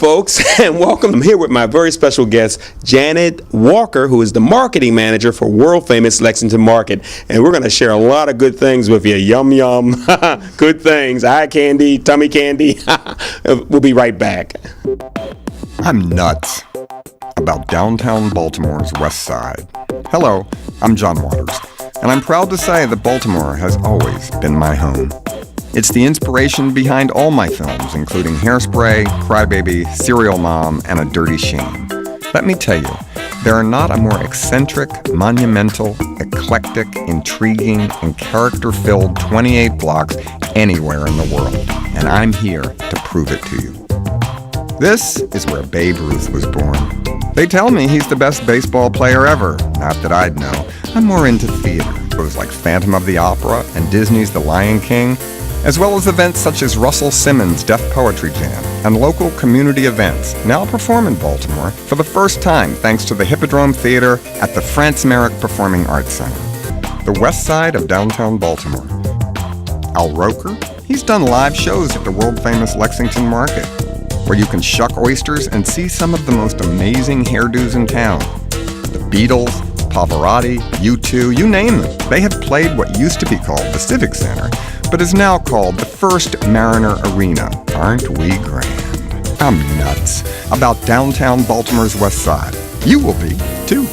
folks, and welcome. I'm here with my very special guest, Janet Walker, who is the marketing manager for world-famous Lexington Market. And we're going to share a lot of good things with you. Yum, yum. Good things. Eye candy, tummy candy. We'll be right back. I'm nuts about downtown Baltimore's West Side. Hello, I'm John Waters, and I'm proud to say that Baltimore has always been my home. It's the inspiration behind all my films, including Hairspray, Crybaby, Serial Mom, and A Dirty Shame. Let me tell you, there are not a more eccentric, monumental, eclectic, intriguing, and character-filled 28 blocks anywhere in the world, and I'm here to prove it to you. This is where Babe Ruth was born. They tell me he's the best baseball player ever. Not that I'd know. I'm more into theater, shows like Phantom of the Opera and Disney's The Lion King, as well as events such as Russell Simmons' Deaf Poetry Jam and local community events now perform in Baltimore for the first time thanks to the Hippodrome Theater at the France Merrick Performing Arts Center, the west side of downtown Baltimore. Al Roker, he's done live shows at the world-famous Lexington Market, where you can shuck oysters and see some of the most amazing hairdos in town. The Beatles, Pavarotti, U2, you name them. They have played what used to be called the Civic Center, but is now called the First Mariner Arena. Aren't we grand? I'm nuts about downtown Baltimore's West Side. You will be, too.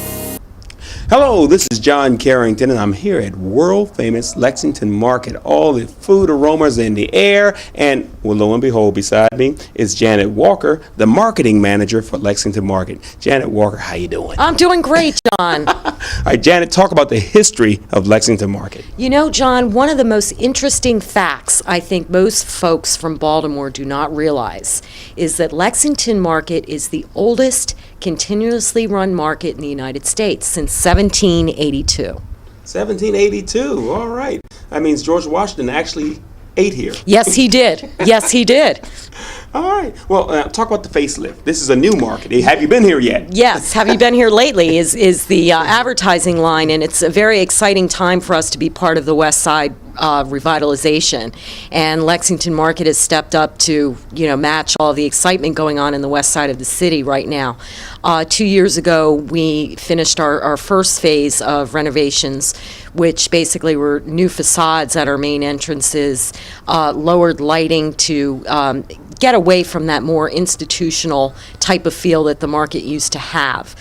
Hello, this is John Carrington, and I'm here at world-famous Lexington Market. All the food aromas in the air, and well, lo and behold, beside me is Janet Walker, the marketing manager for Lexington Market. Janet Walker, how you doing? I'm doing great, John. All right, Janet, talk about the history of Lexington Market. You know, John, one of the most interesting facts I think most folks from Baltimore do not realize is that Lexington Market is the oldest continuously run market in the United States since 1782. 1782, all right. That means George Washington actually ate here. Yes, he did. Yes, he did. All right. Well, talk about the facelift. This is a new market. Have you been here yet? Yes. Have you been here lately is the advertising line, and it's a very exciting time for us to be part of the West Side revitalization. And Lexington Market has stepped up to, match all the excitement going on in the west side of the city right now. 2 years ago, we finished our first phase of renovations, which basically were new facades at our main entrances, lowered lighting to get away from that more institutional type of feel that the market used to have.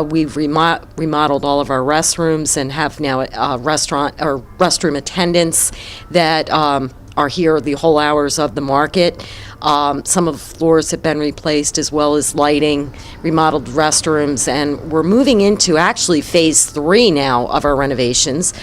We've remodeled all of our restrooms and have now restroom attendants that are here the whole hours of the market. Some of the floors have been replaced, as well as lighting, remodeled restrooms, and we're moving into actually phase 3 now of our renovations.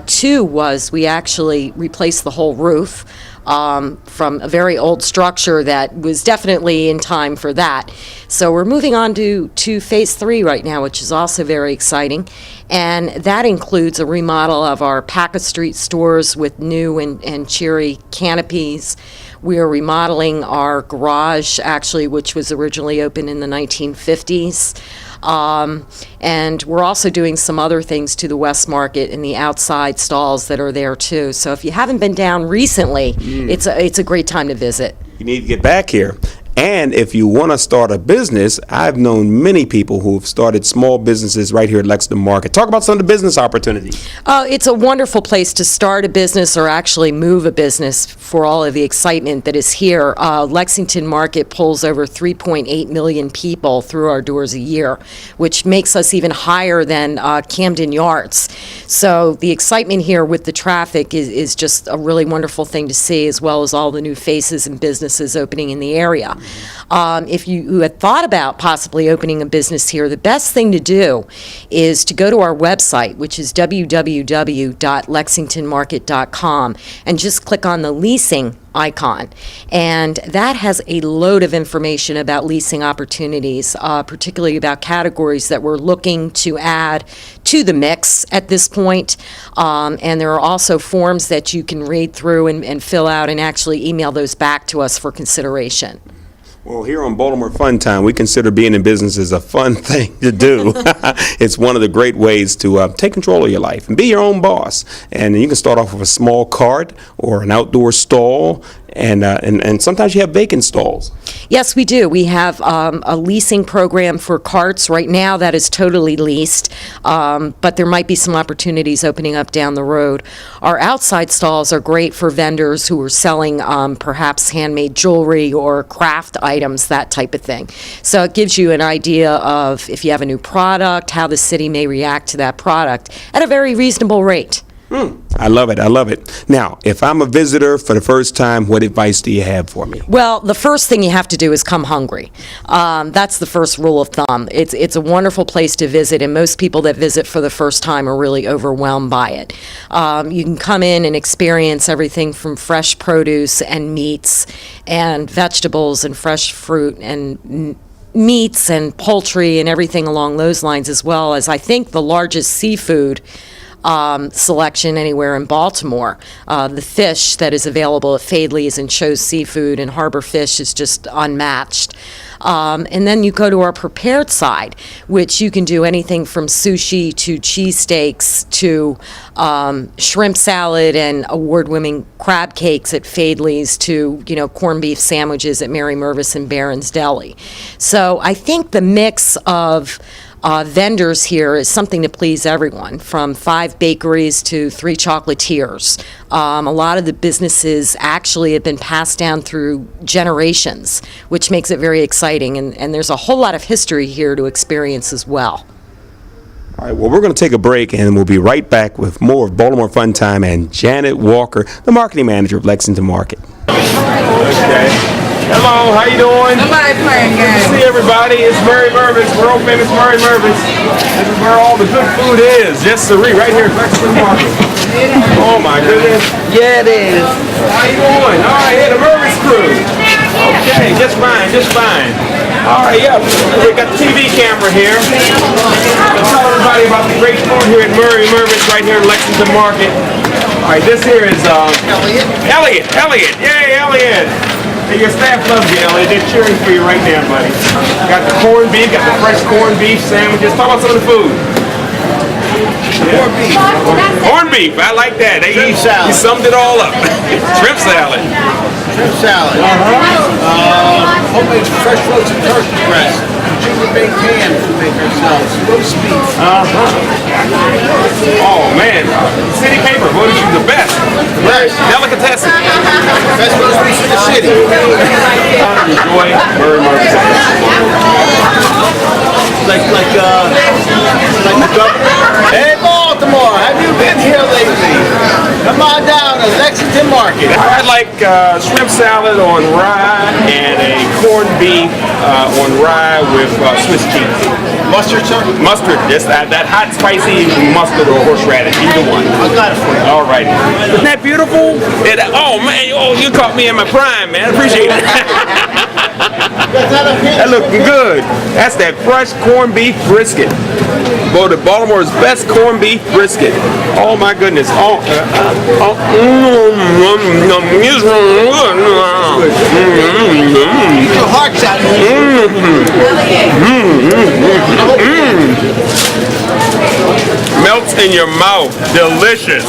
2 was we actually replaced the whole roof. From a very old structure that was definitely in time for that. So we're moving on to phase 3 right now, which is also very exciting. And that includes a remodel of our Packard Street stores with new and cheery canopies. We are remodeling our garage, actually, which was originally opened in the 1950s. And we're also doing some other things to the West Market in the outside stalls that are there too. So if you haven't been down recently, it's a great time to visit. You need to get back here. And if you want to start a business, I've known many people who have started small businesses right here at Lexington Market. Talk about some of the business opportunities. It's a wonderful place to start a business or actually move a business for all of the excitement that is here. Lexington Market pulls over 3.8 million people through our doors a year, which makes us even higher than Camden Yards. So the excitement here with the traffic is just a really wonderful thing to see, as well as all the new faces and businesses opening in the area. If you had thought about possibly opening a business here, the best thing to do is to go to our website, which is www.lexingtonmarket.com, and just click on the leasing icon. And that has a load of information about leasing opportunities, particularly about categories that we're looking to add to the mix at this point. And there are also forms that you can read through and fill out and actually email those back to us for consideration. Well, here on Baltimore Fun Time, we consider being in business as a fun thing to do. It's one of the great ways to take control of your life and be your own boss. And you can start off with a small cart or an outdoor stall, and sometimes you have vacant stalls. Yes, we do. We have a leasing program for carts. Right now, that is totally leased, but there might be some opportunities opening up down the road. Our outside stalls are great for vendors who are selling perhaps handmade jewelry or craft items, that type of thing. So it gives you an idea of if you have a new product, how the city may react to that product at a very reasonable rate. I love it. I love it. Now, if I'm a visitor for the first time, what advice do you have for me? Well, the first thing you have to do is come hungry. That's the first rule of thumb. It's a wonderful place to visit, and most people that visit for the first time are really overwhelmed by it. You can come in and experience everything from fresh produce and meats and vegetables and fresh fruit and meats and poultry and everything along those lines, as well as, I think, the largest seafood selection anywhere in Baltimore. The fish that is available at Fadley's and Cho's Seafood and Harbor Fish is just unmatched. And then you go to our prepared side, which you can do anything from sushi to cheesesteaks to shrimp salad and award-winning crab cakes at Fadley's to, corned beef sandwiches at Mary Mervis and Barron's Deli. So I think the mix of vendors here is something to please everyone, from 5 bakeries to 3 chocolatiers. A lot of the businesses actually have been passed down through generations, which makes it very exciting, and there's a whole lot of history here to experience as well. All right, well, we're going to take a break, and we'll be right back with more of Baltimore Fun Time and Janet Walker, the marketing manager of Lexington Market. Okay. Hello, how you doing? Somebody playing Good to games. see everybody. It's Mary Mervis, world famous Mary Mervis. This is where all the good food is. Yes, sirree, right here at Lexington Market. Oh my goodness. Yeah, it is. How you doing? All right, here, the Mervis crew. Okay, just fine, just fine. All right, yeah, we got the TV camera here. Let's tell everybody about the great food here at Mary Mervis, right here in Lexington Market. All right, this here is Elliot. Yay, Elliot. Hey, your staff loves you, Elliot. They're cheering for you right now, buddy. Got the corned beef, got the fresh corned beef sandwiches. Talk about some of the food. Corned beef. Corned beef, I like that. Shrimp salad. You summed it all up. Shrimp salad. Shrimp salad. Homemade fresh roasted turkey breast. Ginger baked hams we make ourselves. Roast beef. Oh, man. City paper, what is the best? Right. Delicatessen. Best roast beef in the city. Enjoy Mary Mervis. Like the governor. Hey, Baltimore, have you been here lately? Come on down to Lexington Market. I like shrimp salad on rye and a corned beef on rye with Swiss cheese. Mustard, sir? Mustard, just that hot, spicy mustard or horseradish, either one. I got it for you. All right. Isn't that beautiful? Oh, man, you caught me in my prime, man. I appreciate it. That looking good. That's that fresh corned beef brisket. Voted Baltimore's best corned beef brisket. Oh, my goodness. Get your hearts out here. Melts in your mouth. Delicious.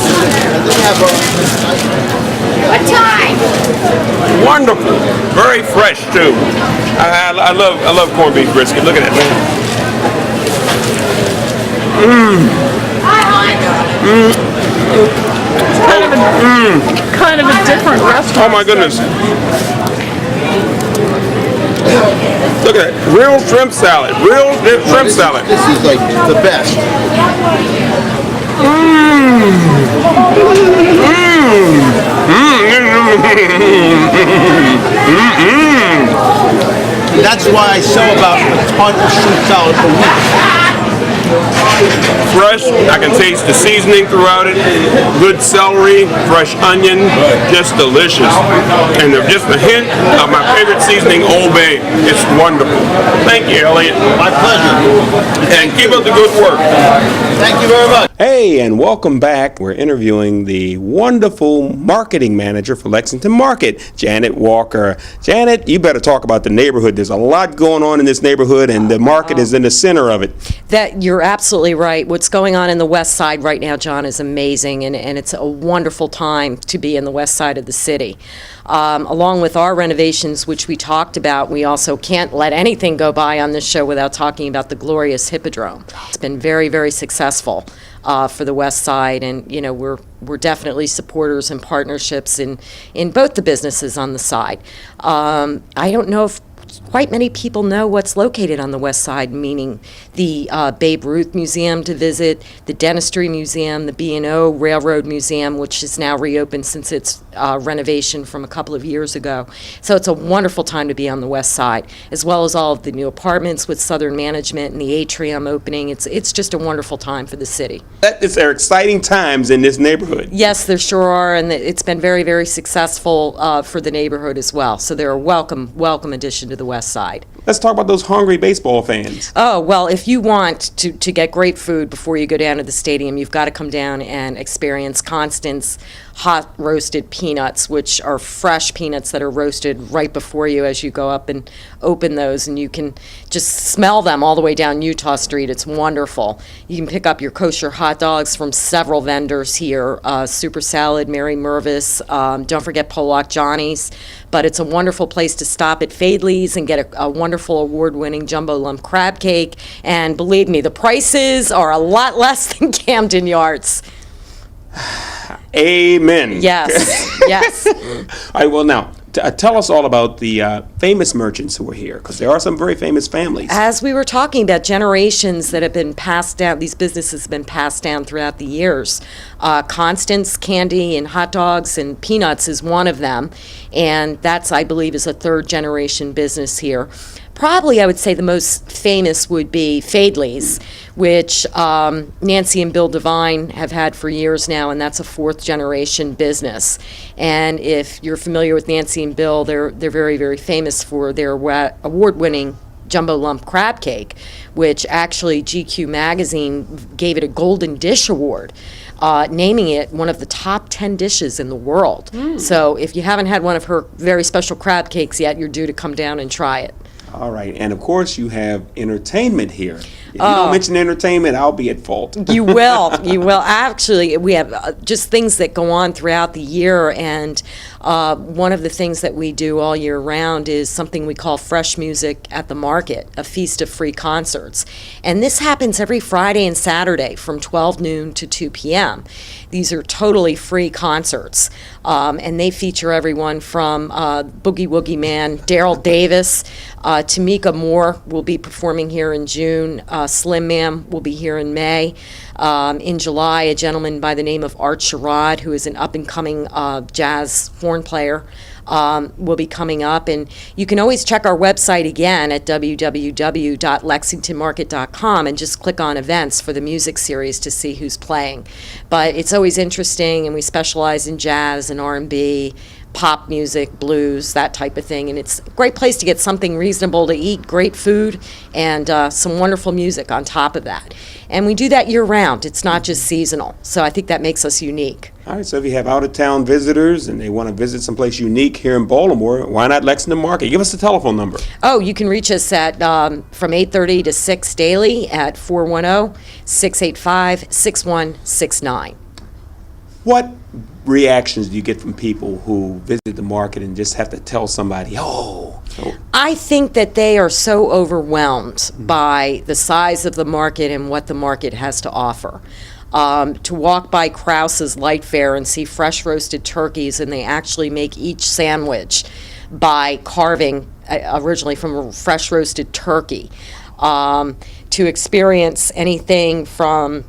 What time? Wonderful. Very fresh, too. I love corned beef brisket. Look at that. Kind of a different restaurant. Oh, my goodness. Look at that. Real shrimp salad. Real shrimp salad. This is like the best. That's why I sell about a ton of shrimp salad a week. Fresh. I can taste the seasoning throughout it. Good celery, fresh onion, just delicious. And just a hint of my favorite seasoning, Old Bay. It's wonderful. Thank you, Elliot. My pleasure. And keep up the good work. Thank you very much. Hey, and welcome back. We're interviewing the wonderful marketing manager for Lexington Market, Janet Walker. Janet, you better talk about the neighborhood. There's a lot going on in this neighborhood, and the market is in the center of it. That you're absolutely right. What's going on in the west side right now, John, is amazing, and it's a wonderful time to be in the west side of the city. Along with our renovations, which we talked about, we also can't let anything go by on this show without talking about the glorious Hippodrome. It's been very, very successful for the west side, and we're definitely supporters and partnerships in both the businesses on the side. I don't know if quite many people know what's located on the west side, meaning the Babe Ruth Museum to visit, the Dentistry Museum, the B&O Railroad Museum, which is now reopened since its renovation from a couple of years ago. So it's a wonderful time to be on the west side, as well as all of the new apartments with Southern Management and the atrium opening. It's just a wonderful time for the city. There are exciting times in this neighborhood. Yes, there sure are, and it's been very, very successful for the neighborhood as well. So they're a welcome addition to the west side. Let's talk about those hungry baseball fans. Oh, well, if you want to get great food before you go down to the stadium, you've got to come down and experience Constance hot roasted peanuts, which are fresh peanuts that are roasted right before you as you go up and open those, and you can just smell them all the way down Utah Street. It's wonderful. You can pick up your kosher hot dogs from several vendors here, Super Salad, Mary Mervis, don't forget Pollock Johnny's, but it's a wonderful place to stop at Fadley's and get a wonderful award-winning jumbo lump crab cake, and believe me, the prices are a lot less than Camden Yards. Amen. Yes, yes. All right, well, now, tell us all about the famous merchants who are here, because there are some very famous families. As we were talking about, generations that have been passed down, these businesses have been passed down throughout the years. Constance Candy and Hot Dogs and Peanuts is one of them, and that's, I believe, is a third-generation business here. Probably, I would say the most famous would be Fadley's, which Nancy and Bill Devine have had for years now, and that's a fourth-generation business. And if you're familiar with Nancy and Bill, they're very, very famous for their award-winning jumbo lump crab cake, which actually GQ magazine gave it a Golden Dish Award, naming it one of the top 10 dishes in the world. So if you haven't had one of her very special crab cakes yet, you're due to come down and try it. All right, and of course you have entertainment here. If you don't mention entertainment, I'll be at fault. You will. You will. Actually, we have just things that go on throughout the year, and one of the things that we do all year round is something we call Fresh Music at the Market, a feast of free concerts. And this happens every Friday and Saturday from 12 noon to 2 p.m. These are totally free concerts, and they feature everyone from Boogie Woogie Man, Daryl Davis, Tamika Moore will be performing here in June. Slim Ma'am will be here in May. In July, a gentleman by the name of Art Sherrod, who is an up-and-coming jazz horn player, will be coming up. And you can always check our website again at www.lexingtonmarket.com and just click on events for the music series to see who's playing. But it's always interesting, and we specialize in jazz and R&B, pop music, blues, that type of thing. And it's a great place to get something reasonable to eat, great food, and some wonderful music on top of that. And we do that year-round. It's not just seasonal. So I think that makes us unique. All right, so if you have out-of-town visitors and they want to visit someplace unique here in Baltimore, why not Lexington Market? Give us the telephone number. Oh, you can reach us at from 8:30 to 6 daily at 410-685-6169. What reactions do you get from people who visit the market and just have to tell somebody, I think that they are so overwhelmed by the size of the market and what the market has to offer. To walk by Krause's Light Fair and see fresh roasted turkeys, and they actually make each sandwich by carving originally from a fresh roasted turkey. To experience anything from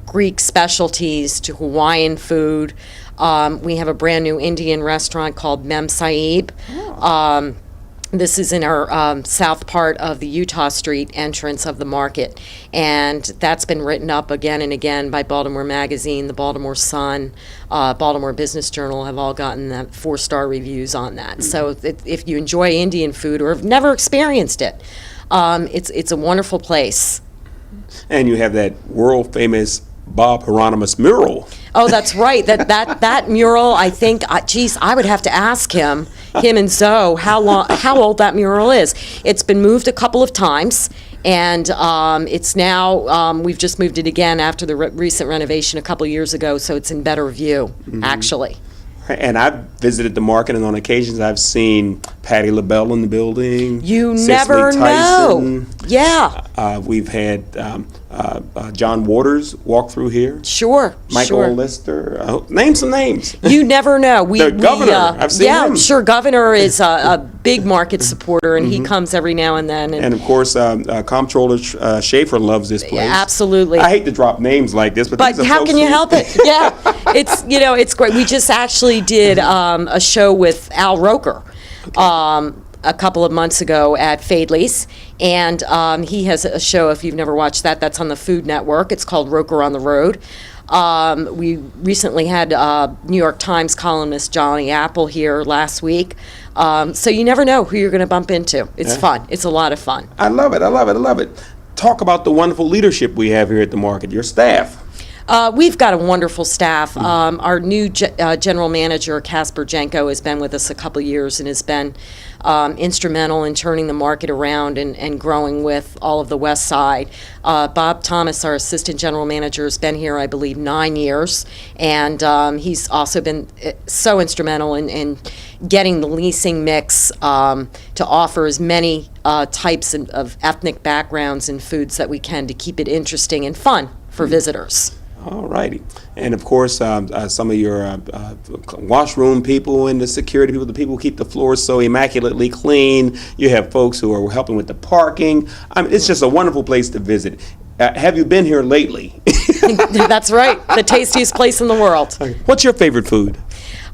Greek specialties to Hawaiian food. We have a brand new Indian restaurant called Mem Saib. This is in our south part of the Utah Street entrance of the market, and that's been written up again and again by Baltimore Magazine, the Baltimore Sun, Baltimore Business Journal have all gotten the 4-star reviews on that. So if you enjoy Indian food or have never experienced it, it's a wonderful place. And you have that world-famous Bob Hieronymus mural. Oh, that's right. That mural, I think, geez, I would have to ask him and Zoe, how old that mural is. It's been moved a couple of times, and it's now, we've just moved it again after the recent renovation a couple years ago, so it's in better view, actually. And I've visited the market, and on occasions I've seen Patti LaBelle in the building. You Cicely never Tyson. know. Yeah, We've had John Waters walk through here. sure, Michael sure. Lister. Name some names. You never know. The governor, I've seen yeah, him. sure. Governor is a big market supporter, and he comes every now and then. And of course, Comptroller Schaefer loves this place. Absolutely. I hate to drop names like this, but But these are how folks can you who- help it? Yeah, it's great. We just actually did a show with Al Roker a couple of months ago at Fadley's, and he has a show, if you've never watched that, that's on the Food Network. It's called Roker on the Road. We recently had New York Times columnist Johnny Apple here last week. So you never know who you're going to bump into. It's fun. It's a lot of fun. I love it. I love it. I love it. Talk about the wonderful leadership we have here at the market, your staff. We've got a wonderful staff. Our new general manager, Casper Jenko, has been with us a couple years and has been instrumental in turning the market around and growing with all of the West Side. Bob Thomas, our assistant general manager, has been here, I believe, 9 years, and he's also been so instrumental in getting the leasing mix to offer as many types of ethnic backgrounds and foods that we can to keep it interesting and fun for visitors. All righty. And of course, some of your washroom people and the security people, the people who keep the floors so immaculately clean. You have folks who are helping with the parking. I mean, it's just a wonderful place to visit. Have you been here lately? That's right. The tastiest place in the world. What's your favorite food?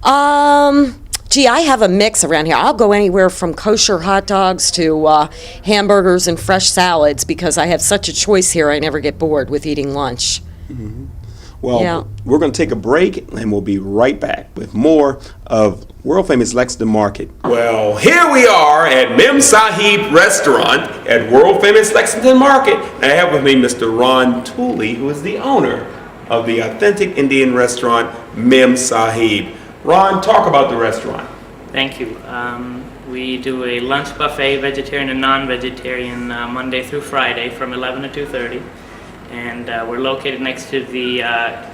Gee, I have a mix around here. I'll go anywhere from kosher hot dogs to hamburgers and fresh salads because I have such a choice here. I never get bored with eating lunch. Well, Yeah. we're going to take a break, and we'll be right back with more of world-famous Lexington Market. Well, here we are at Mem Sahib Restaurant at world-famous Lexington Market. I have with me Mr. Ron Tooley, who is the owner of the authentic Indian restaurant, Mem Sahib. Ron, talk about the restaurant. Thank you. We do a lunch buffet, vegetarian and non-vegetarian, Monday through Friday from 11 to 2:30. And we're located next to the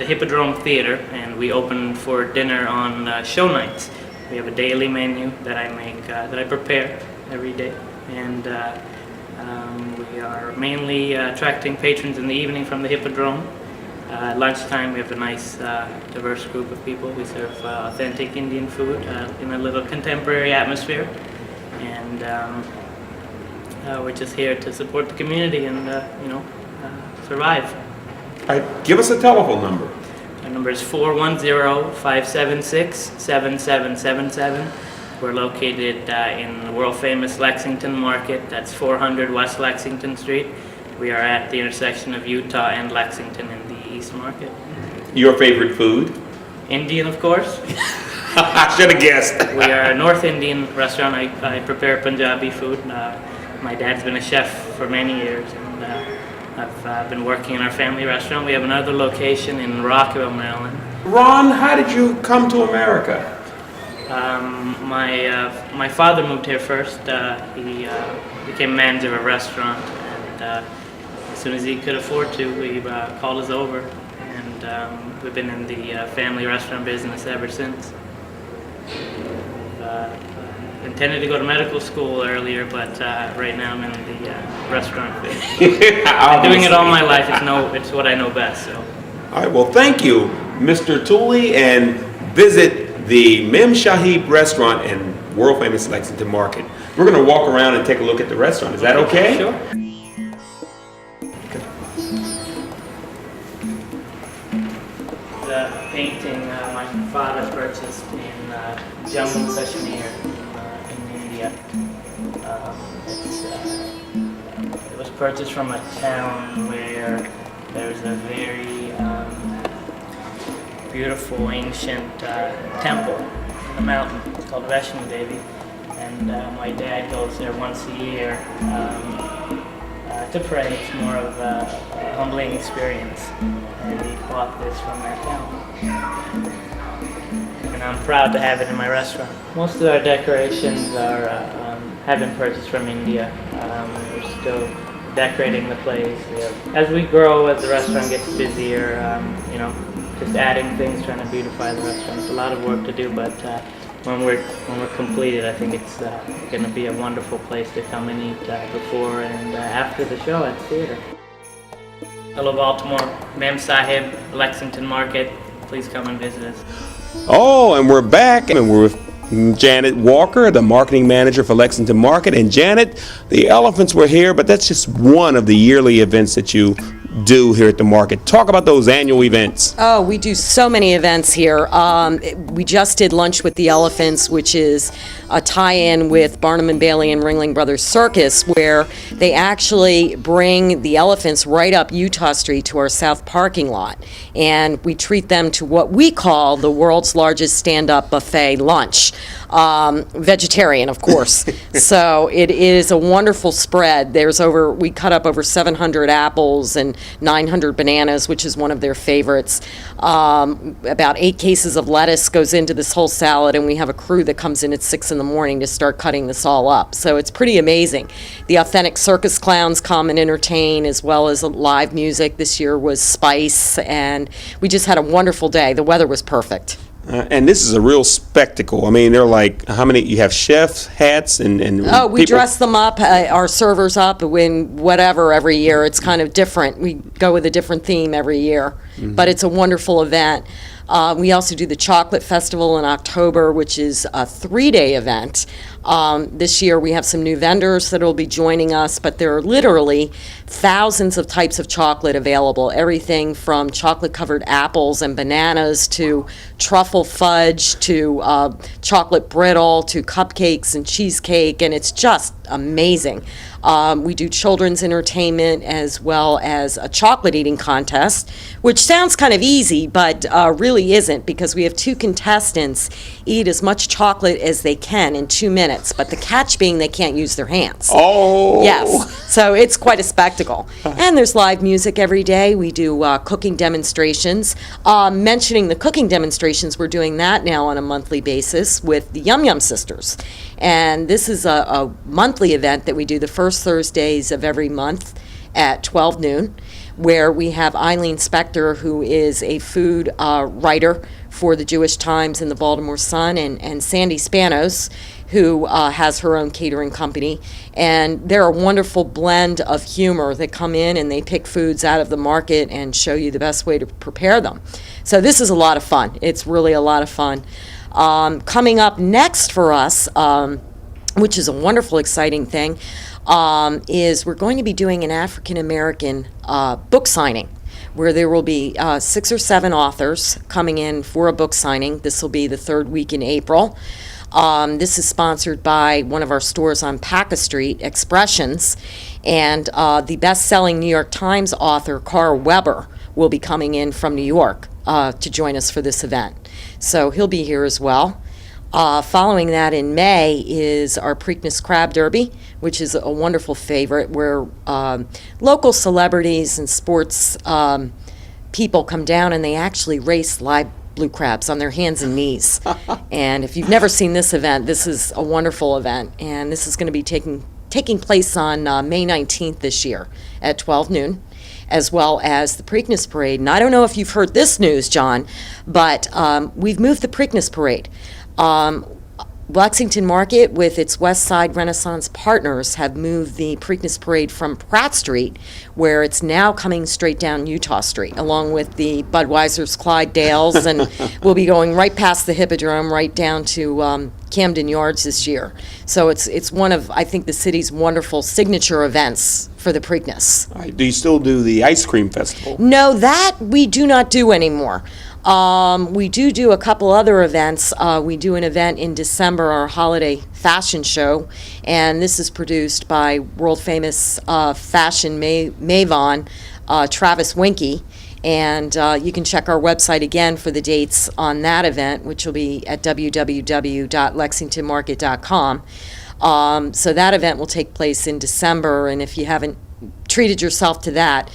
Hippodrome Theater, and we open for dinner on show nights. We have a daily menu that I make, that I prepare every day, and we are mainly attracting patrons in the evening from the Hippodrome. Lunchtime, we have a nice, diverse group of people. We serve authentic Indian food in a little contemporary atmosphere, and we're just here to support the community and survive. All right, give us a telephone number. Our number is 410-576-7777. We're located in the world-famous Lexington Market. That's 400 West Lexington Street. We are at the intersection of Utah and Lexington in the East Market. Your favorite food? Indian, of course. I should have guessed. We are a North Indian restaurant. I prepare Punjabi food. My dad's been a chef for many years, and I've been working in our family restaurant. We have another location in Rockville, Maryland. Ron, how did you come to America? My father moved here first. He became manager of a restaurant, and as soon as he could afford to, he called us over, and we've been in the family restaurant business ever since. Intended to go to medical school earlier, but right now I'm in the restaurant business. Been doing it all my life. It's what I know best. So. All right, well, thank you, Mr. Tooley, and visit the Mem Sahib restaurant in world-famous Lexington Market. We're going to walk around and take a look at the restaurant. Is that okay? Sure. The painting my father purchased in Jammu and Kashmir in India. It was purchased from a town where there's a very beautiful ancient temple in the mountain. It's called Vaishno Devi, and my dad goes there once a year to pray. It's more of a humbling experience. And we bought this from that town. And I'm proud to have it in my restaurant. Most of our decorations have been purchased from India. We're still decorating the place. As we grow, as the restaurant gets busier, just adding things, trying to beautify the restaurant. It's a lot of work to do, but when we're completed, I think it's going to be a wonderful place to come and eat before and after the show at the theater. Hello, Baltimore. Mem Sahib, Lexington Market. Please come and visit us. Oh, and we're back, and we're with Janet Walker, the marketing manager for Lexington Market. And Janet, the elephants were here, but that's just one of the yearly events that you do here at the market. Talk about those annual events. Oh, we do so many events here. We just did Lunch with the Elephants, which is a tie-in with Barnum and Bailey and Ringling Brothers Circus, where they actually bring the elephants right up Utah Street to our south parking lot. And we treat them to what we call the world's largest stand-up buffet lunch. Vegetarian, of course. So it is a wonderful spread. We cut up over 700 apples and 900 bananas, which is one of their favorites. About 8 cases of lettuce goes into this whole salad, and we have a crew that comes in at 6 in the morning to start cutting this all up. So it's pretty amazing. The authentic circus clowns come and entertain, as well as live music. This year was Spice, and we just had a wonderful day. The weather was perfect. And this is a real spectacle. I mean, they're like, how many, you have chefs, hats, and Oh, we people- dress them up, our servers up in whatever every year. It's kind of different. We go with a different theme every year, but it's a wonderful event. We also do the Chocolate Festival in October, which is a 3-day event. This year we have some new vendors that will be joining us, but there are literally thousands of types of chocolate available. Everything from chocolate-covered apples and bananas to truffle fudge to chocolate brittle to cupcakes and cheesecake, and it's just amazing. We do children's entertainment as well as a chocolate eating contest, which sounds kind of easy, but really isn't, because we have 2 contestants eat as much chocolate as they can in 2 minutes, but the catch being they can't use their hands. Oh! Yes, so it's quite a spectacle. And there's live music every day. We do cooking demonstrations. Mentioning the cooking demonstrations, we're doing that now on a monthly basis with the Yum Yum Sisters. And this is a monthly event that we do the first Thursdays of every month at 12 noon, where we have Eileen Spector, who is a food writer for the Jewish Times and the Baltimore Sun, and Sandy Spanos, who has her own catering company. And they're a wonderful blend of humor that come in and they pick foods out of the market and show you the best way to prepare them. So this is a lot of fun. It's really a lot of fun. Coming up next for us, which is a wonderful, exciting thing, is we're going to be doing an African American book signing, where there will be 6 or 7 authors coming in for a book signing. This will be the 3rd week in April. This is sponsored by one of our stores on Paca Street, Expressions, and the best-selling New York Times author, Carl Weber, will be coming in from New York to join us for this event. So he'll be here as well. Following that in May is our Preakness Crab Derby, which is a wonderful favorite, where local celebrities and sports people come down and they actually race live blue crabs on their hands and knees. And if you've never seen this event, this is a wonderful event, and this is going to be taking place on May 19th this year at 12 noon, as well as the Preakness Parade. And I don't know if you've heard this news, John, but we've moved the Preakness Parade. Lexington Market, with its West Side Renaissance partners, have moved the Preakness Parade from Pratt Street, where it's now coming straight down Utah Street, along with the Budweiser's Clydesdales, and we'll be going right past the Hippodrome, right down to Camden Yards this year. So it's one of, I think, the city's wonderful signature events for the Preakness. All right, do you still do the ice cream festival? No, that we do not do anymore. We do a couple other events. We do an event in December, our holiday fashion show, and this is produced by world-famous fashion maven Travis Winky. And you can check our website again for the dates on that event, which will be at www.lexingtonmarket.com. So that event will take place in December, and if you haven't treated yourself to that.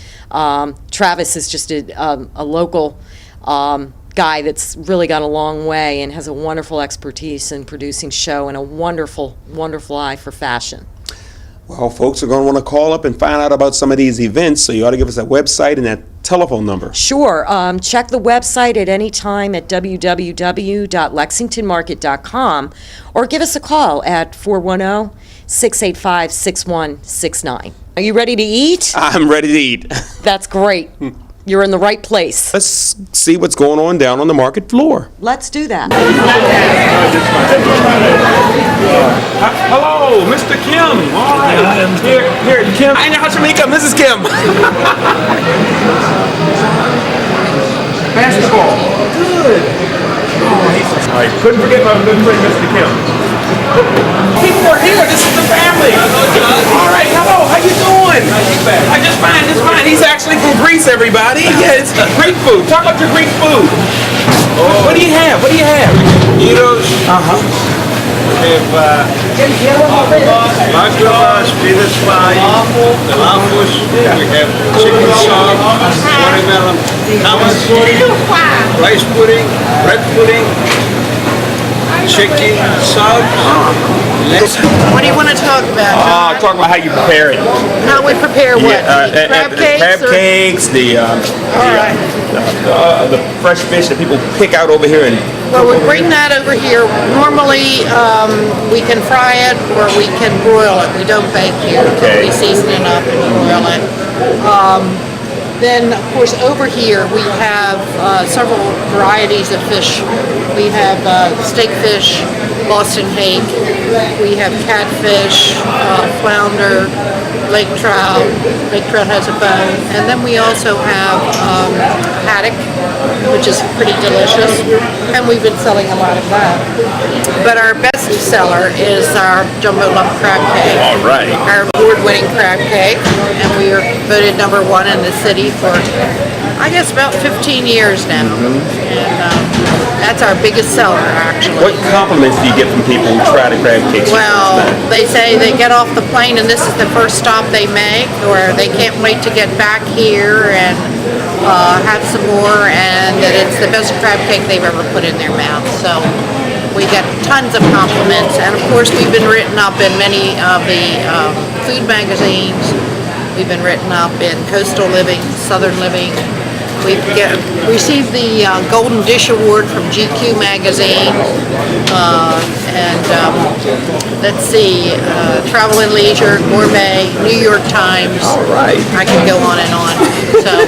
Travis is just a local guy that's really got a long way and has a wonderful expertise in producing show and a wonderful, wonderful eye for fashion. Well, folks are going to want to call up and find out about some of these events, so you ought to give us that website and that telephone number. Sure. Check the website at any time at www.lexingtonmarket.com or give us a call at 410-685-6169. Are you ready to eat? I'm ready to eat. That's great. You're in the right place. Let's see what's going on down on the market floor. Let's do that. Hello, Mr. Kim. All right. Here, Kim. I know how to make up, Mrs. Kim. Basketball. Good. Oh, I couldn't forget my good friend, Mr. Kim. People are here. This is the family. All right. Hello. How you doing? I just fine. He's actually from Greece, everybody. Yeah, it's Greek food. Talk about your Greek food. What do you have? Gyros. We have baklava, spinach pie, falafels. We have chicken soup, watermelon, hummus, rice pudding, bread pudding, chicken soup. What do you want to talk about? Talk about how you prepare it. How we prepare what? Crab cakes? Crab cakes, the fresh fish that people pick out over here. Well, we bring that over here. Normally, we can fry it or we can broil it. We don't bake here. Okay. We season it up and broil it. Then, of course, over here we have several varieties of fish. We have steak fish, Boston hake. We have catfish, flounder, lake trout. Lake trout has a bone. And then we also have haddock, which is pretty delicious. And we've been selling a lot of that. But our best seller is our jumbo lump crab cake. All right. Our award-winning crab cake. And we are voted #1 in the city for, I guess, about 15 years now. And that's our biggest seller, actually. What compliments do you get from people who try the crab cakes? Well, they say they get off the plane and this is the first stop they make, or they can't wait to get back here and have some more, and that it's the best crab cake they've ever put in their mouth. So we get tons of compliments, and of course we've been written up in many of the food magazines. We've been written up in Coastal Living, Southern Living. We've received the Golden Dish Award from GQ magazine, and let's see, Travel and Leisure, Gourmet, New York Times. All right. I could go on and on. So,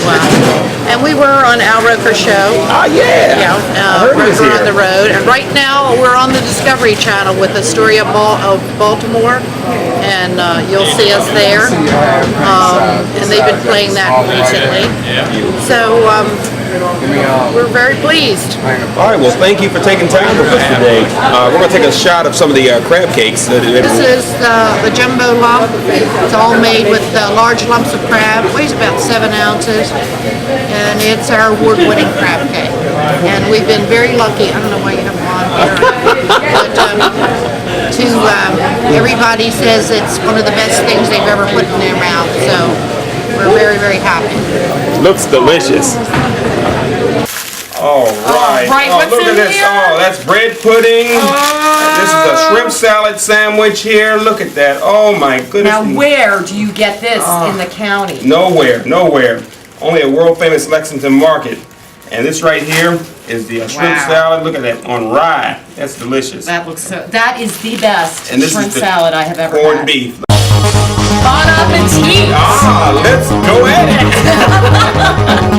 and we were on Al Roker Show. Yeah. Yeah, Roker Roker on the Road. And right now we're on the Discovery Channel with the story of Baltimore, and you'll see us there. And they've been playing that recently. So we're very pleased. All right, well, thank you for taking time with us today. We're going to take a shot of some of the crab cakes. This is the jumbo lump. It's all made with large lumps of crab. It weighs about 7 ounces. And it's our award-winning crab cake. And we've been very lucky. I don't know why you have them on here. But everybody says it's one of the best things they've ever put in their mouth. So we're very, very happy. Looks delicious. All right. What's look in at this. here? Oh, that's bread pudding. This is a shrimp salad sandwich here. Look at that. Oh, my goodness. Now, where do you get this in the county? Nowhere. Only a world-famous Lexington Market. And this right here is the shrimp salad. Look at that, on rye. That's delicious. That is the best And this shrimp is the salad I have ever corned had. beef. Bon appetit! Let's go at it.